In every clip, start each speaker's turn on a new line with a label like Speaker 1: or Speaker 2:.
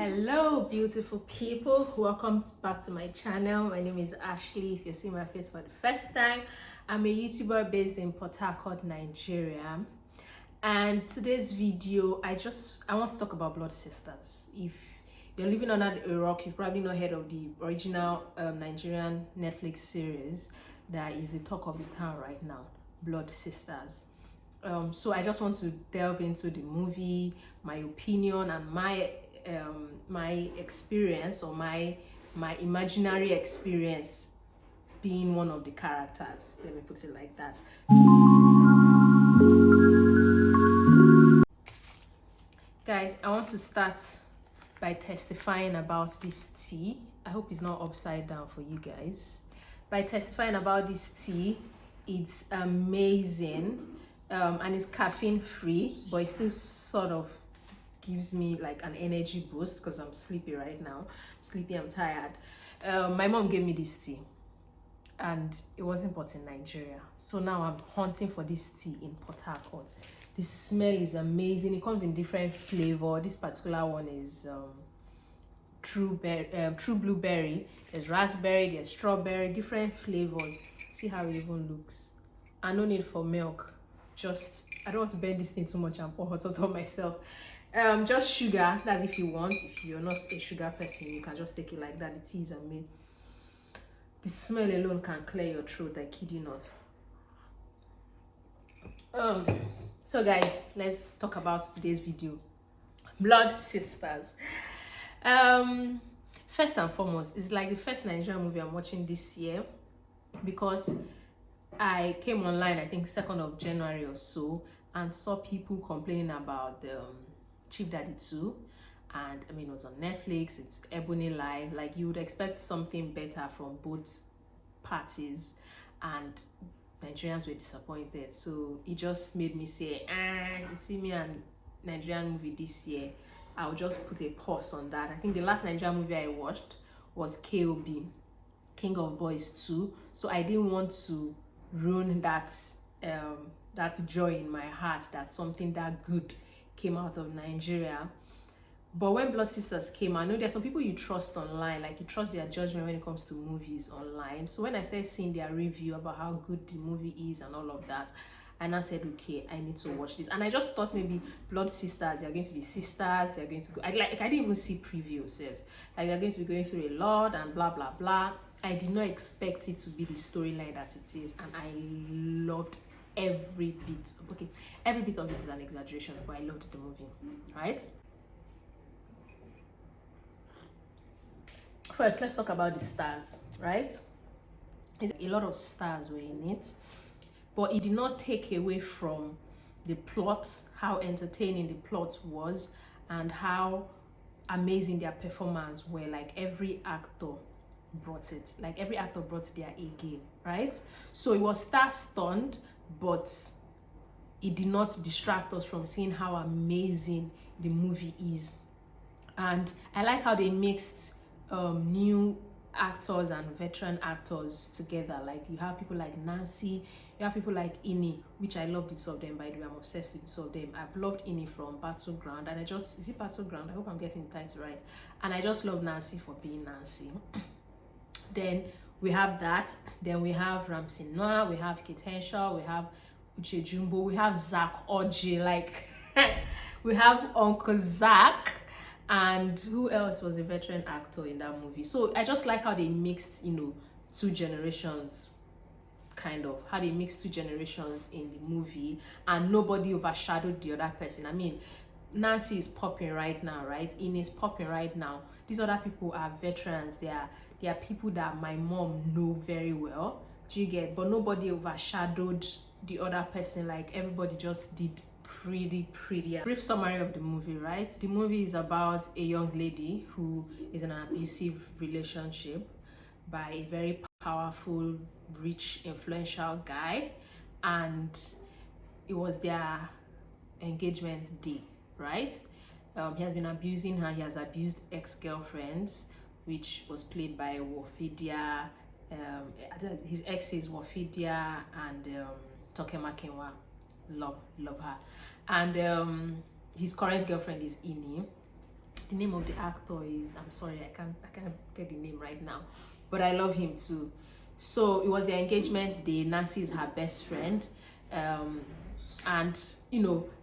Speaker 1: Hello beautiful people, welcome back to my channel. My name is Ashley. If you see my face for the first time, I'm a YouTuber based in Port Harcourt, Nigeria. And today's video, I want to talk about blood sisters. If you're living under a rock, you've probably not heard of the original Nigerian Netflix series that is the talk of the town right now, Blood Sisters. So I just want to delve into the movie, my opinion, and my experience, or my imaginary experience being one of the characters. Let me put it like that. Guys, I want to start by testifying about this tea. I hope it's not upside down for you guys. By testifying about this tea, it's amazing, and it's caffeine free, but it still sort of gives me like an energy boost because I'm sleepy right now. I'm tired. My mom gave me this tea and it wasn't bought in Nigeria, so now I'm hunting for this tea in Port Harcourt. The smell is amazing. It comes in different flavor. This particular one is true blueberry, there's raspberry, there's strawberry, different flavors. See how it even looks. And no need for milk. Just, I don't want to bend this thing too much and pour hot water on myself. Just sugar. That's if you want. If you're not a sugar person, you can just take it like that. The tea is amazing. The smell alone can clear your throat, I kid you not. So guys, let's talk about today's video. Blood Sisters. First and foremost, it's like the first Nigerian movie I'm watching this year, because I came online, I think 2nd of January or so, and saw people complaining about Chief Daddy 2, and I mean it was on Netflix, it's Ebony Live. Like, you would expect something better from both parties, and Nigerians were disappointed. So it just made me say, you see me and Nigerian movie this year, I'll just put a pause on that. I think the last Nigerian movie I watched was KOB, King of Boys 2, so I didn't want to ruin that joy in my heart that something that good came out of Nigeria. But when Blood Sisters came, I know there's some people you trust online, like you trust their judgment when it comes to movies online. So when I started seeing their review about how good the movie is and all of that, and I said, okay, I need to watch this. And I just thought maybe Blood Sisters, they're going to be sisters, they're going to go, I didn't even see previews, like they're going to be going through a lot and blah blah blah. I did not expect it to be the storyline that it is, and I loved every bit. Okay, every bit of it is an exaggeration, but I loved the movie, right? First, let's talk about the stars, right? A lot of stars were in it, but it did not take away from the plot, how entertaining the plot was, and how amazing their performance were. Like, every actor brought it. Like, every actor brought their A game, right? So it was star-stunned, but it did not distract us from seeing how amazing the movie is. And I like how they mixed new actors and veteran actors together. Like, you have people like Nancy, you have people like Ini, which I love the two of them, by the way. I'm obsessed with the two of them. I've loved Ini from Battleground, and is it Battleground? I hope I'm getting the title right. And I just love Nancy for being Nancy. Then we have that. Then we have Ramsey Noah, we have Kate Henshaw, we have Uche Jumbo, we have Zach Oji, like we have Uncle Zach, and who else was a veteran actor in that movie? So I just like how they mixed, two generations, kind of how they mixed two generations in the movie, and nobody overshadowed the other person. I mean, Nancy is popping right now, right? Ine is popping right now. These other people are veterans. They are people that my mom know very well. Do you get? But nobody overshadowed the other person. Like, everybody just did pretty. Brief summary of the movie, right? The movie is about a young lady who is in an abusive relationship by a very powerful, rich, influential guy, and it was their engagement day, right? He has been abusing her. He has abused ex-girlfriends, which was played by Wofidia. His ex is Wofidia and Toke Makenwa. Love her. And his current girlfriend is Ini. The name of the actor is, I'm sorry, I can't get the name right now, but I love him too. So it was their engagement day. Nancy is her best friend, and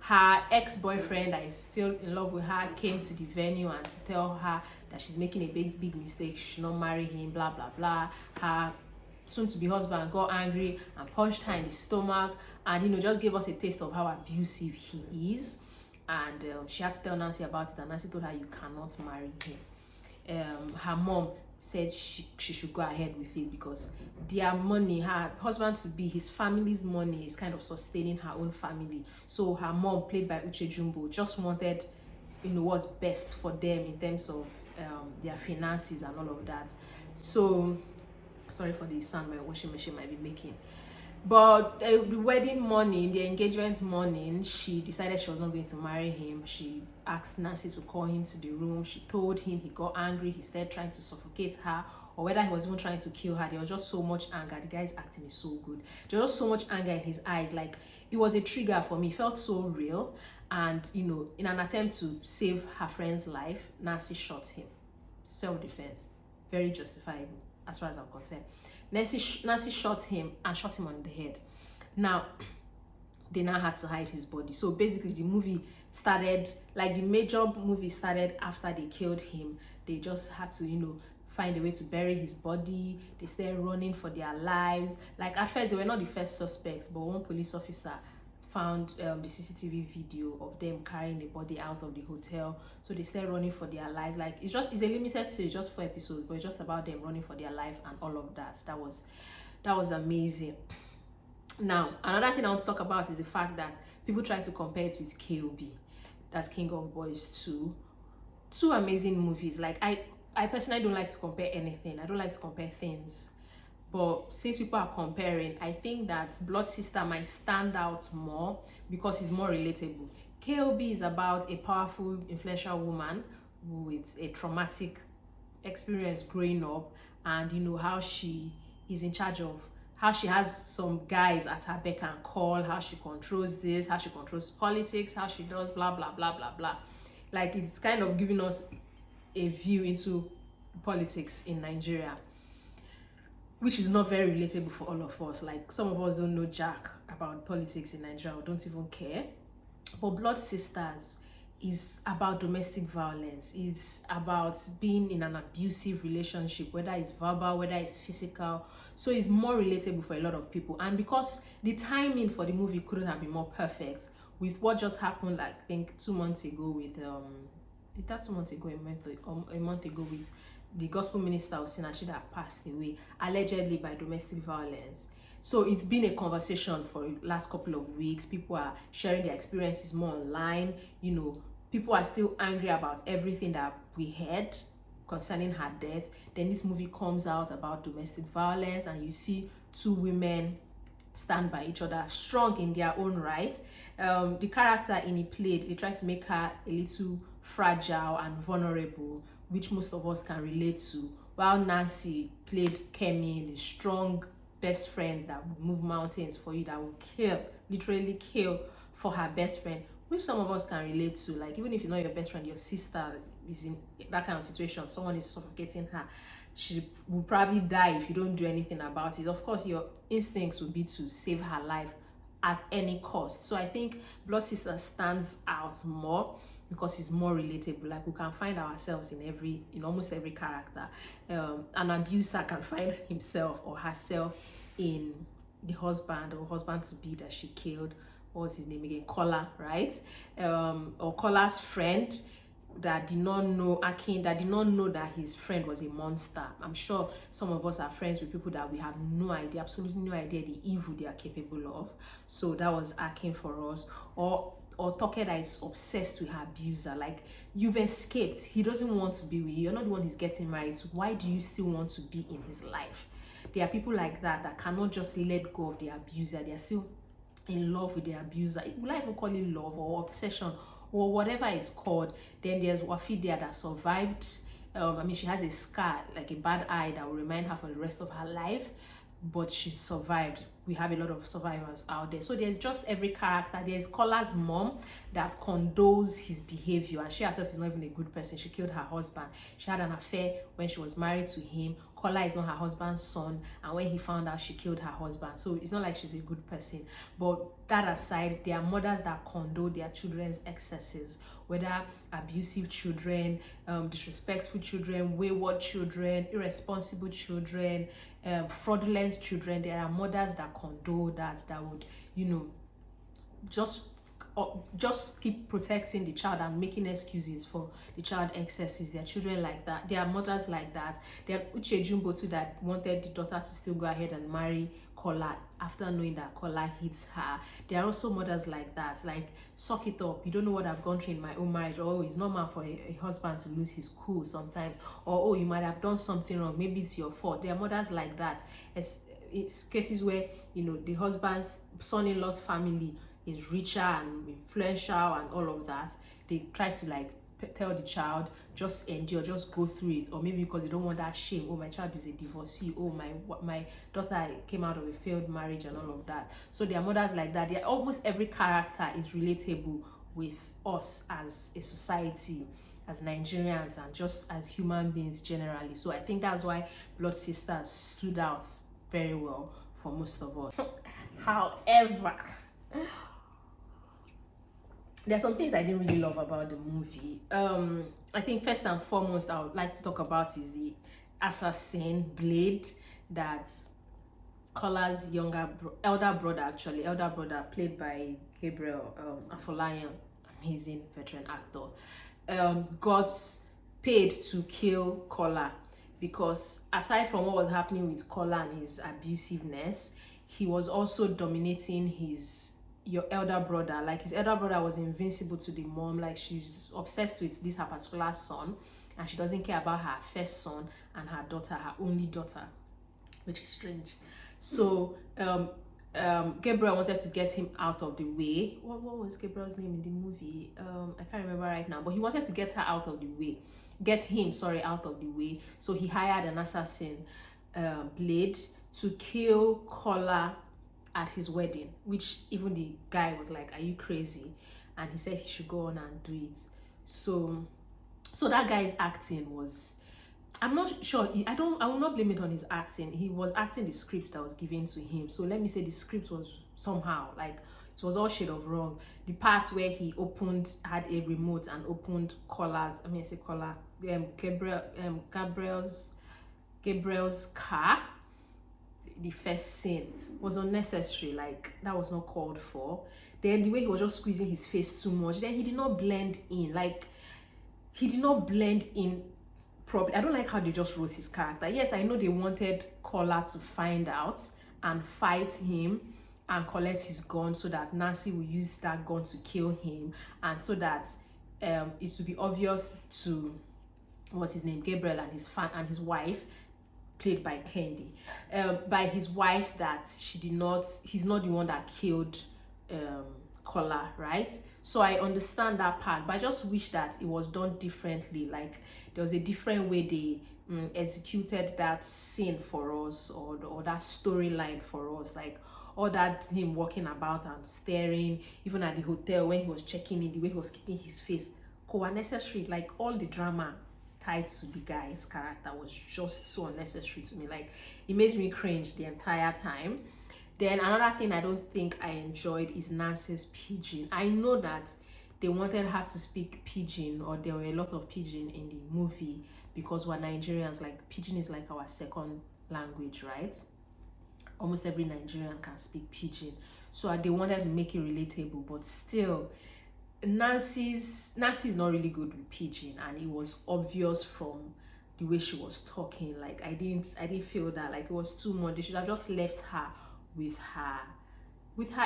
Speaker 1: her ex-boyfriend that is still in love with her came to the venue and to tell her that she's making a big mistake, she should not marry him, blah blah blah. Her soon-to-be husband got angry and punched her in the stomach, and just gave us a taste of how abusive he is. And she had to tell Nancy about it, and Nancy told her, you cannot marry him. Her mom said she should go ahead with it because their money, her husband to be, his family's money is kind of sustaining her own family. So her mom, played by Uche Jumbo, just wanted what's best for them in terms of their finances and all of that. So sorry for the sound my washing machine might be making. But the wedding morning, the engagement morning, she decided she was not going to marry him. She asked Nancy to call him to the room. She told him, he got angry. He started trying to suffocate her, or whether he was even trying to kill her. There was just so much anger. The guy's acting is so good. There was just so much anger in his eyes. Like, it was a trigger for me. It felt so real. And, in an attempt to save her friend's life, Nancy shot him. Self-defense. Very justifiable, as far as I'm concerned. Nancy shot him and shot him on the head. Now, they now had to hide his body. So basically, the movie started, like the major movie started after they killed him. They just had to, find a way to bury his body. They started running for their lives. Like, at first, they were not the first suspects, but one police officer found the CCTV video of them carrying the body out of the hotel. So they started running for their lives. Like, it's a limited series, just 4 episodes, but it's just about them running for their life and all of that. That was amazing. Now, another thing I want to talk about is the fact that people try to compare it with KOB. That's King of Boys 2. Two amazing movies. Like, I personally don't like to compare anything. I don't like to compare things. But since people are comparing, I think that Blood Sister might stand out more because it's more relatable. KOB is about a powerful, influential woman with a traumatic experience growing up, and how she is in charge of, how she has some guys at her beck and call, how she controls this, how she controls politics, how she does blah blah blah blah blah. Like, it's kind of giving us a view into politics in Nigeria, which is not very relatable for all of us. Like, some of us don't know jack about politics in Nigeria or don't even care. But Blood Sisters is about domestic violence. It's about being in an abusive relationship, whether it's verbal, whether it's physical. So it's more relatable for a lot of people. And because the timing for the movie couldn't have been more perfect with what just happened, like, I think 2 months ago with, a month ago with the gospel minister Osinachi that passed away, allegedly by domestic violence. So it's been a conversation for the last couple of weeks. People are sharing their experiences more online. People are still angry about everything that we heard concerning her death. Then this movie comes out about domestic violence, and you see 2 women stand by each other, strong in their own right. The character in it played, they tried to make her a little fragile and vulnerable, which most of us can relate to, while Nancy played Kemi, the strong best friend that would move mountains for you, that would literally kill for her best friend, which some of us can relate to. Like, even if you're not your best friend, your sister is in that kind of situation, someone is suffocating her, she will probably die if you don't do anything about it. Of course, your instincts would be to save her life at any cost. So I think Blood Sister stands out more because it's more relatable. Like, we can find ourselves in almost every character. An abuser can find himself or herself in the husband or husband-to-be that she killed. What was his name again? Kola, right? Or Kola's friend that did not know Akin, that did not know that his friend was a monster. I'm sure some of us are friends with people that we have no idea, absolutely no idea the evil they are capable of. So that was Akin for us. Or Toke that is obsessed with her abuser. Like, you've escaped. He doesn't want to be with you. You're not the one he's getting married to. Why do you still want to be in his life? There are people like that cannot just let go of their abuser. They're still in love with their abuser. Will I even call it love or obsession or whatever it's called? Then there's Wafidia that survived. She has a scar, like a bad eye, that will remind her for the rest of her life. but she survived. We have a lot of survivors out there. So there's just every character. There's Kola's mom that condones his behavior, and she herself is not even a good person. She killed her husband. She had an affair when she was married to him. Kola is not her husband's son, and when he found out, she killed her husband. So it's not like she's a good person. But that aside, there are mothers that condone their children's excesses, whether abusive children, disrespectful children, wayward children, irresponsible children, fraudulent children. There are mothers that condone that would, just keep protecting the child and making excuses for the child excesses. There are children like that. There are mothers like that. There are Uche Jumbo too that wanted the daughter to still go ahead and marry Kola after knowing that Kola hits her. There are also mothers like that, like, suck it up, you don't know what I've gone through in my own marriage, or, oh, it's normal for a husband to lose his cool sometimes, or, oh, you might have done something wrong, maybe it's your fault. There are mothers like that. It's cases where the husband's son-in-law's family is richer and influential and all of that. They try to tell the child, just endure, just go through it, or maybe because they don't want that shame. Oh, my child is a divorcee. Oh, my daughter came out of a failed marriage and all of that. So there are mothers like that. Almost every character is relatable with us as a society, as Nigerians, and just as human beings generally. So I think that's why Blood Sisters stood out very well for most of us. However, there's some things I didn't really love about the movie. I think first and foremost I would like to talk about is the assassin Blade, that Kola's elder brother, played by Gabriel Afolayan, amazing veteran actor, got paid to kill Kola, because aside from what was happening with Kola and his abusiveness, he was also dominating your elder brother. Like, his elder brother was invincible to the mom. Like, she's obsessed with this her particular son, and she doesn't care about her first son and her daughter, her only daughter, which is strange. So Gabriel wanted to get him out of the way. What was Gabriel's name in the movie? I can't remember right now, but he wanted to get him out of the way. So he hired an assassin, Blade, to kill Kola at his wedding, which even the guy was like, are you crazy? And he said he should go on and do it. So that guy's acting was, I'm not sure, I will not blame it on his acting. He was acting the script that was given to him. So let me say the script was somehow, like, it was all shade of wrong. The part where he had a remote and opened Gabriel's car, the first scene was unnecessary. Like, that was not called for. Then the way he was just squeezing his face too much, then he did not blend in properly. I don't like how they just wrote his character. Yes, I know they wanted Kola to find out and fight him and collect his gun, so that Nancy will use that gun to kill him, and so that it will be obvious to Gabriel and his wife, played by Kendi, by his wife, that he's not the one that killed Kola, right? So I understand that part, but I just wish that it was done differently. Like, there was a different way they executed that scene for us, or that storyline for us. Like, all that him walking about and staring, even at the hotel when he was checking in, the way he was keeping his face, unnecessary. Like, all the drama tied to the guy's character was just so unnecessary to me. Like, it made me cringe the entire time. Then another thing I don't think I enjoyed is Nancy's pidgin. I know that they wanted her to speak pidgin, or there were a lot of pidgin in the movie, because we're Nigerians. Like, pidgin is like our second language, right? Almost every Nigerian can speak pidgin. So they wanted to make it relatable, but still, Nancy is not really good with pidgin, and it was obvious from the way she was talking. Like, I didn't feel that, like, it was too much. They should have just left her with her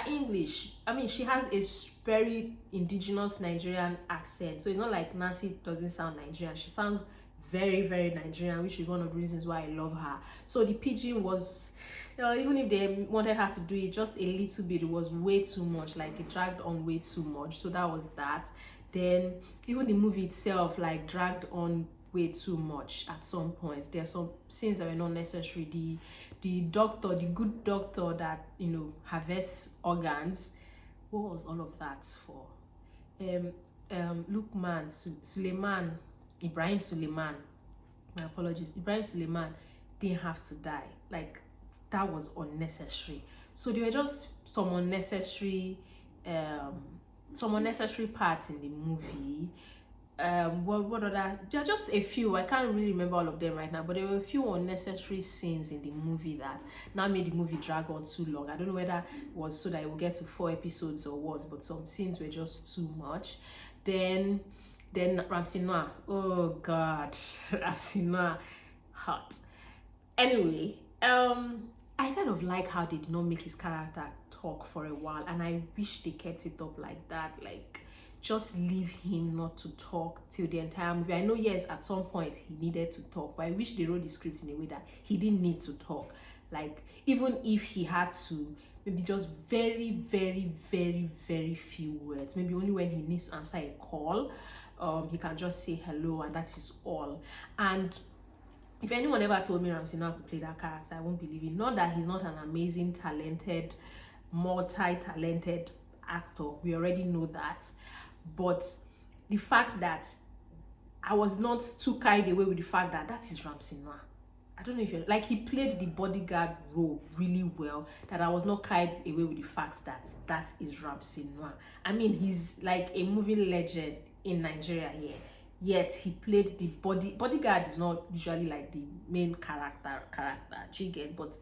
Speaker 1: English. I mean, she has a very indigenous Nigerian accent, so it's not like Nancy doesn't sound Nigerian. She sounds very, very Nigerian, which is one of the reasons why I love her. So the pidgin was, even if they wanted her to do it just a little bit, it was way too much. Like, it dragged on way too much. So that was that. Then even the movie itself, like, dragged on way too much at some point. There are some scenes that were not necessary. The doctor, the good doctor that, you know, harvests organs, what was all of that for? Ibrahim Suleiman, my apologies, Ibrahim Suleiman didn't have to die. Like, that was unnecessary. So there were just some unnecessary parts in the movie. What other? There are just a few. I can't really remember all of them right now, but there were a few unnecessary scenes in the movie that now made the movie drag on too long. I don't know whether it was so that it will get to 4 episodes or what, but some scenes were just too much. Then Ramsey Noah. Oh God, Ramsey Noah, hot. Anyway, I kind of like how they did not make his character talk for a while, and I wish they kept it up like that. Like, just leave him not to talk till the entire movie. I know, yes, at some point he needed to talk, but I wish they wrote the script in a way that he didn't need to talk. Like, even if he had to, maybe just very, very, very, very few words. Maybe only when he needs to answer a call, he can just say hello, and that is all. And if anyone ever told me Ramsey Noah could play that character, I won't believe it. Not that he's not an amazing, talented, multi-talented actor. We already know that. But the fact that I was not too carried away with the fact that that is Ramsey Noah. I don't know if you're like, he played the bodyguard role really well, that I was not carried away with the fact that that is Ramsey Noah. I mean, he's like a movie legend in Nigeria here. Yet he played the bodyguard is not usually like the main character, Chigen, but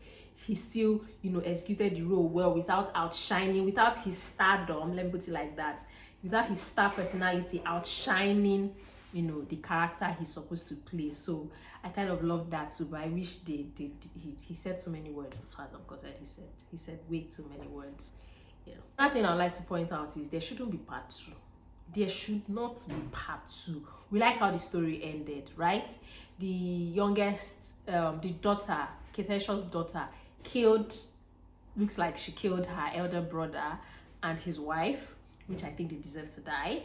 Speaker 1: he still, you know, executed the role well without outshining, without his stardom, let me put it like that, without his star personality outshining, you know, the character he's supposed to play. So I kind of love that too, but I wish he said so many words. As far as I'm concerned, he said way too many words. Yeah. Another thing I'd like to point out is there shouldn't be part 2. There should not be part 2. We like how the story ended, right? The youngest, the daughter, Ketensha's daughter, looks like she killed her elder brother and his wife, which I think they deserve to die.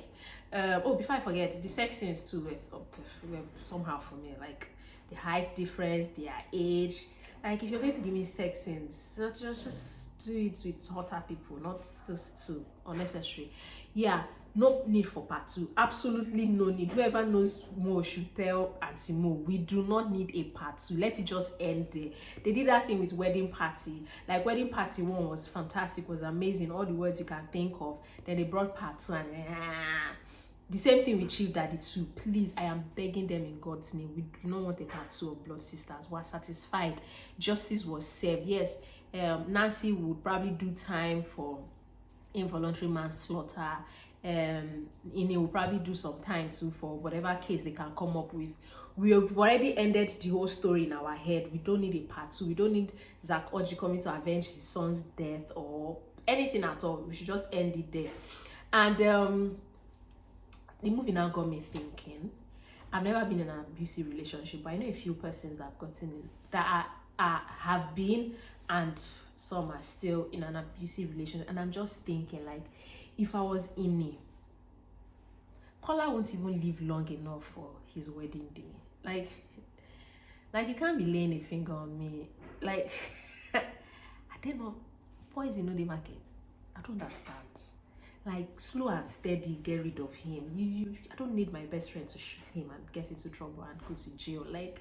Speaker 1: Before I forget, the sex scenes too were somehow for me, like the height difference, their age. Like, if you're going to give me sex scenes, just do it with hotter people, not those two. Unnecessary. Yeah, no need for part 2. Absolutely no need. Whoever knows more should tell Auntie Mo, we do not need a part 2. Let it just end there. They did that thing with Wedding Party. Like, Wedding Party 1 was fantastic, was amazing, all the words you can think of. Then they brought part 2 and the same thing with Chief Daddy 2. Please, I am begging them in God's name. We do not want a part 2 of Blood Sisters. We're satisfied. Justice was served. Yes, Nancy would probably do time for involuntary manslaughter. It will probably do some time too for whatever case they can come up with. We have already ended the whole story in our head. We don't need a part 2. We don't need Zach Oji coming to avenge his son's death or anything at all. We should just end it there. And the movie now got me thinking. I've never been in an abusive relationship, but I know a few persons that have gotten in that have been, and some are still in an abusive relationship. And I'm just thinking, like, if I was in it, Kola won't even live long enough for his wedding day. Like you can't be laying a finger on me. Like, I don't know. Boys in the market. I don't understand. Like, slow and steady, get rid of him. I don't need my best friend to shoot him and get into trouble and go to jail. Like,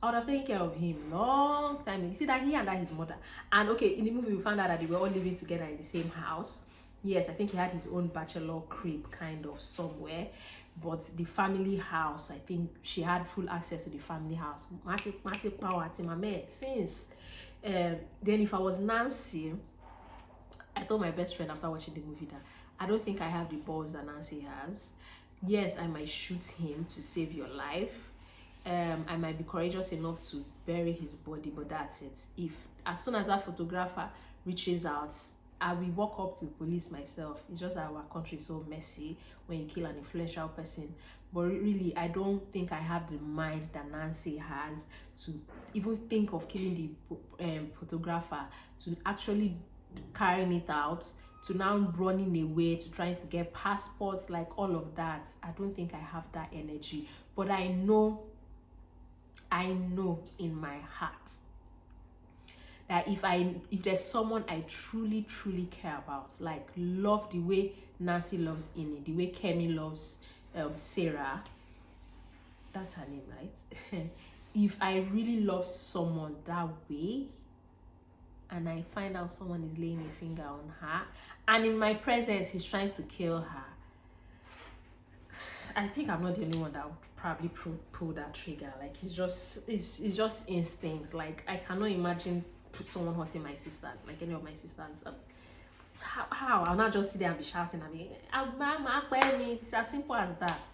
Speaker 1: I would have taken care of him long time ago. You see that he and that his mother. And okay, in the movie we found out that they were all living together in the same house. Yes, I think he had his own bachelor crib kind of somewhere. But the family house, I think she had full access to the family house. Massive power to my man. Since then, if I was Nancy, I told my best friend after watching the movie that I don't think I have the balls that Nancy has. Yes, I might shoot him to save your life. I might be courageous enough to bury his body, but that's it. If as soon as that photographer reaches out, I will walk up to the police myself. It's just that our country is so messy when you kill an influential person. But really, I don't think I have the mind that Nancy has to even think of killing the photographer, to actually carrying it out, to now running away, to trying to get passports, like all of that. I don't think I have that energy. But I know I know in my heart that if there's someone I truly care about, like love the way Nancy loves Ini, the way Kemi loves Sarah, that's her name, right? If I really love someone that way, and I find out someone is laying a finger on her, and in my presence he's trying to kill her, I think I'm not the only one that would probably pull that trigger. Like, it's just instincts. Like, I cannot imagine someone hurting my sisters, like any of my sisters. How? I'll not just sit there and be shouting at me. It's as simple as that.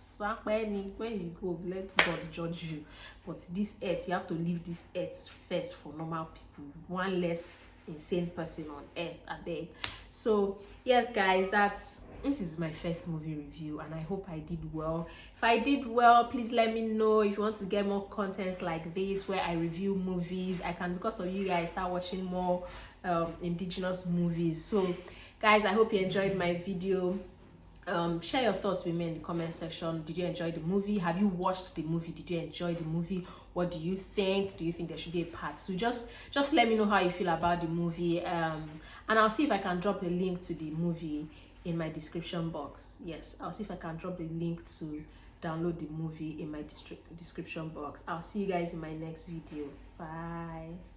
Speaker 1: When you go, let God judge you. But this earth, you have to leave this earth first for normal people. One less insane person on earth, I beg. So yes, guys, this is my first movie review, and I hope I did well. If I did well, please let me know. If you want to get more contents like this where I review movies, I can, because of you guys, start watching more indigenous movies. So guys, I hope you enjoyed my video. Share your thoughts with me in the comment section. Did you enjoy the movie? Have you watched the movie? Did you enjoy the movie? What do you think? Do you think there should be a part 2? Just let me know how you feel about the movie, and I'll see if I can drop a link to the movie in my description box. Yes, I'll see if I can drop a link to download the movie in my description box. I'll see you guys in my next video. Bye.